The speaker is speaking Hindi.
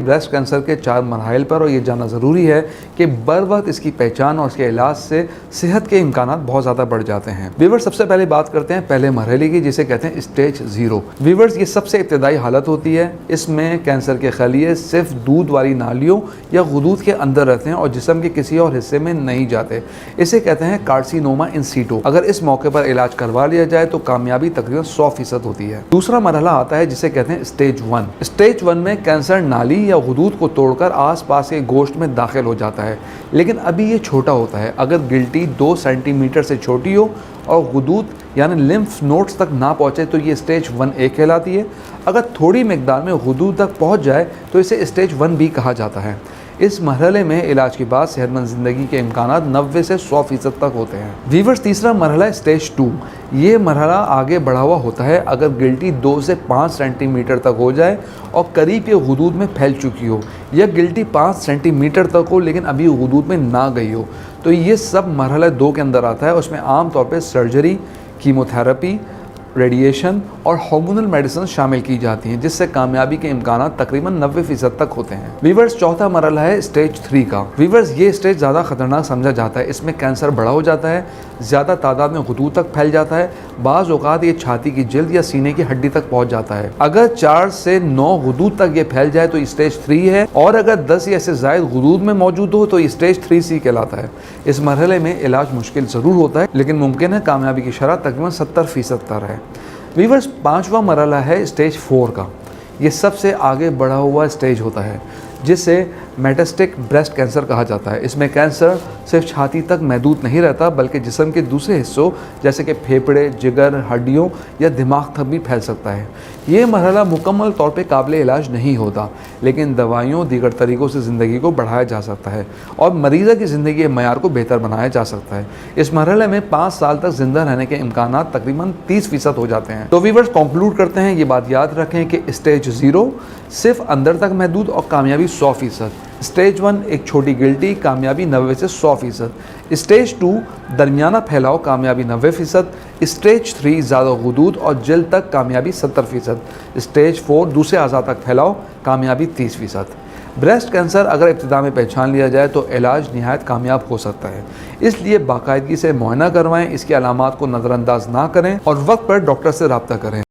ब्रेस्ट कैंसर के 4 मराहिल पर, और ये जानना ज़रूरी है कि बर वक्त इसकी पहचान और इसके इलाज से सेहत के इम्कानात बहुत ज़्यादा बढ़ जाते हैं। व्यूअर्स, सबसे पहले बात करते हैं पहले मरहले की, जिसे कहते हैं स्टेज 0। व्यूअर्स, ये सबसे इब्तदाई हालत होती है। इसमें कैंसर के खलिए सिर्फ दूध वाली नालियों या गुदूद के अंदर रहते हैं और जिस्म के किसी और हिस्से में नहीं जाते। इसे कहते हैं कार्सिनोमा इन सीटो। अगर इस मौके पर इलाज करवा लिया जाए तो कामयाबी तकरीबन 100% होती है। दूसरा मरहला आता है जिसे कहते हैं स्टेज 1। स्टेज 1 में कैंसर नाली या गुदूद को तोड़कर आसपास के गोश्त में दाखिल हो जाता है, लेकिन अभी ये छोटा होता है। अगर गिल्टी 2 सेंटीमीटर से छोटी हो और गुदूद यानी लिम्फ नोड्स तक ना पहुँचे तो ये स्टेज 1A कहलाती है। अगर थोड़ी मिकदार में गुदूद तक पहुँच जाए तो इसे स्टेज 1B कहा जाता है। इस मरहले में इलाज के बाद सेहतमंद ज़िंदगी के इम्कानात 90 से 100% तक होते हैं। व्यूअर्स, तीसरा मरहला है स्टेज 2। ये मरहला आगे बढ़ा हुआ होता है अगर गिल्टी 2 से 5 सेंटीमीटर तक हो जाए और करीब के गुदूद में फैल चुकी हो, या गिल्टी 5 सेंटीमीटर तक हो लेकिन अभी गुदूद में ना गई हो, तो ये सब मरहला 2 के अंदर आता है। उसमें आमतौर पर सर्जरी, कीमोथेरेपी, रेडिएशन और हार्मोनल मेडिसिन शामिल की जाती हैं, जिससे कामयाबी के इम्कानात तकरीबन 90% तक होते हैं। व्यूअर्स, चौथा मरहला है स्टेज 3 का। व्यूअर्स, ये स्टेज ज़्यादा खतरनाक समझा जाता है। इसमें कैंसर बड़ा हो जाता है, ज़्यादा तादाद में गुदूद तक फैल जाता है। बाज़ औक़ात ये छाती की जल्द या सीने की हड्डी तक पहुँच जाता है। अगर 4 से 9 गुदूद तक ये फैल जाए तो स्टेज 3 है, और अगर 10 या इससे ज़ायद गुदूद में मौजूद हो तो स्टेज 3C कहलाता है। इस मरहले में इलाज मुश्किल ज़रूर होता है, लेकिन मुमकिन है कामयाबी की शरह तकरीबन 70% तक है। व्यूअर्स, 5वां मरहला है स्टेज 4 का। ये सबसे आगे बढ़ा हुआ स्टेज होता है, जिसे मेटास्टिक ब्रेस्ट कैंसर कहा जाता है। इसमें कैंसर सिर्फ छाती तक महदूद नहीं रहता, बल्कि जिस्म के दूसरे हिस्सों जैसे कि फेफड़े, जिगर, हड्डियों या दिमाग तक भी फैल सकता है। ये मरहला मुकम्मल तौर पे काबिल इलाज नहीं होता, लेकिन दवाइयों दीगर तरीक़ों से ज़िंदगी को बढ़ाया जा सकता है और मरीज़ की ज़िंदगी के मयार को बेहतर बनाया जा सकता है। इस मरहले में 5 साल तक ज़िंदा रहने के इम्कानात तकरीबन 30% हो जाते हैं। तो व्यूअर्स, कंक्लूड करते हैं, ये बात याद रखें कि स्टेज 0 सिर्फ अंदर तक महदूद और कामयाबी 100%। स्टेज 1 एक छोटी गिल्टी, कामयाबी 90 से 100%। स्टेज 2 दरमियाना फैलाव, कामयाबी 90%। स्टेज 3 ज़्यादा गुदूद और जल्द तक, कामयाबी 70%। स्टेज 4 दूसरे अज़ा तक फैलाव, कामयाबी 30%। ब्रेस्ट कैंसर अगर इब्तिदा में पहचान लिया जाए तो इलाज निहायत कामयाब हो सकता है। इसलिए बाकायदगी से मुआयना करवाएं, इसकी अलामात को नज़रअंदाज ना करें और वक्त पर डॉक्टर से रब्ता करें।